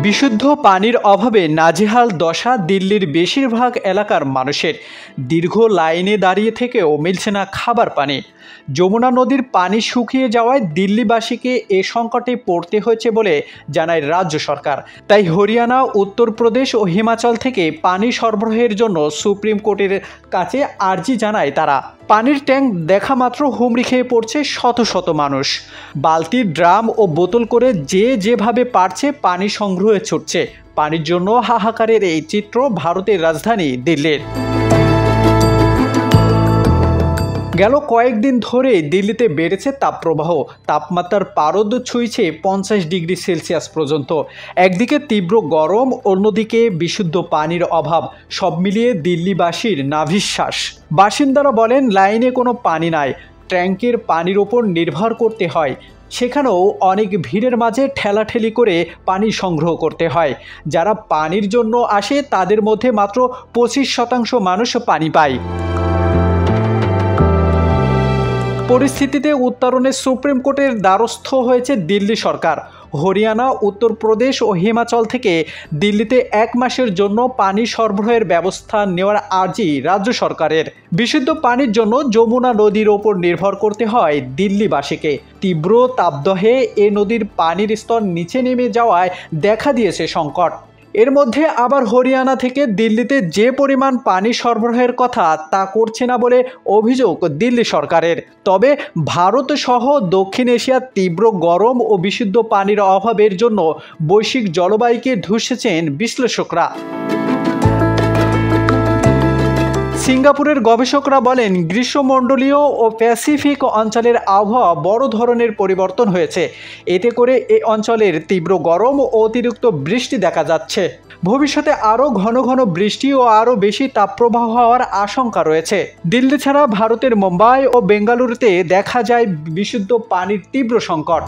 বিশুদ্ধ পানির অভাবে নাজেহাল দশা দিল্লির বেশিরভাগ এলাকার মানুষের। দীর্ঘ লাইনে দাঁড়িয়ে থেকেও মিলছে না খাবার পানি। যমুনা নদীর পানি শুকিয়ে যাওয়ায় দিল্লিবাসীকে এ সংকটে পড়তে হয়েছে বলে জানায় রাজ্য সরকার। তাই হরিয়ানা, উত্তরপ্রদেশ ও হিমাচল থেকে পানি সরবরাহের জন্য সুপ্রিম কোর্টের কাছে আর্জি জানায় তারা। পানির ট্যাঙ্ক দেখা মাত্র হুমড়ি খেয়ে পড়ছে শত শত মানুষ। বালতি, ড্রাম ও বোতল করে যে যেভাবে পারছে পানি সংগ্রহে ছুটছে। পানির জন্য হাহাকারের এই চিত্র ভারতের রাজধানী দিল্লির। গেল কয়েকদিন ধরে দিল্লিতে বেড়েছে তাপপ্রবাহ। তাপমাত্রার পারদ ছুঁয়েছে 50 ডিগ্রি সেলসিয়াস পর্যন্ত। একদিকে তীব্র গরম, অন্যদিকে বিশুদ্ধ পানির অভাব। সব মিলিয়ে দিল্লিবাসীর নাভিশ্বাস। বাসিন্দারা বলেন, লাইনে কোনো পানি নাই, ট্যাঙ্কের পানির ওপর নির্ভর করতে হয়। সেখানেও অনেক ভিড়ের মাঝে ঠেলাঠেলি করে পানি সংগ্রহ করতে হয়। যারা পানির জন্য আসে তাদের মধ্যে মাত্র 25% মানুষ পানি পায়। পরিস্থিতিতে উত্তরণে সুপ্রিম কোর্টের দ্বারস্থ হয়েছে দিল্লি সরকার। হরিয়ানা, উত্তরপ্রদেশ ও হিমাচল থেকে দিল্লিতে 1 মাসের জন্য পানি সরবরাহের ব্যবস্থা নেওয়ার আর্জি রাজ্য সরকারের। বিশুদ্ধ পানির জন্য যমুনা নদীর ওপর নির্ভর করতে হয় দিল্লিবাসীকে। তীব্র তাপদাহে এ নদীর পানির স্তর নিচে নেমে যাওয়ায় দেখা দিয়েছে সংকট। এর মধ্যে আবার হরিয়ানা থেকে দিল্লিতে যে পরিমাণ পানি সরবরাহের কথা তা করছে না বলে অভিযোগ দিল্লি সরকারের। তবে ভারত সহ দক্ষিণ এশিয়ার তীব্র গরম ও বিশুদ্ধ পানির অভাবের জন্য বৈশ্বিক জলবায়ুকে ধুঁসেছেন বিশ্লেষকরা। সিঙ্গাপুরের গবেষকরা বলেন, গ্রীষ্মমণ্ডলীয় ও প্যাসিফিক অঞ্চলের আবহাওয়া বড় ধরনের পরিবর্তন হয়েছে। এতে করে এই অঞ্চলের তীব্র গরম ও অতিরিক্ত বৃষ্টি দেখা যাচ্ছে। ভবিষ্যতে আরও ঘন ঘন বৃষ্টি ও আরও বেশি তাপপ্রবাহ হওয়ার আশঙ্কা রয়েছে। দিল্লি ছাড়া ভারতের মুম্বাই ও বেঙ্গালুরুতে দেখা যায় বিশুদ্ধ পানির তীব্র সংকট।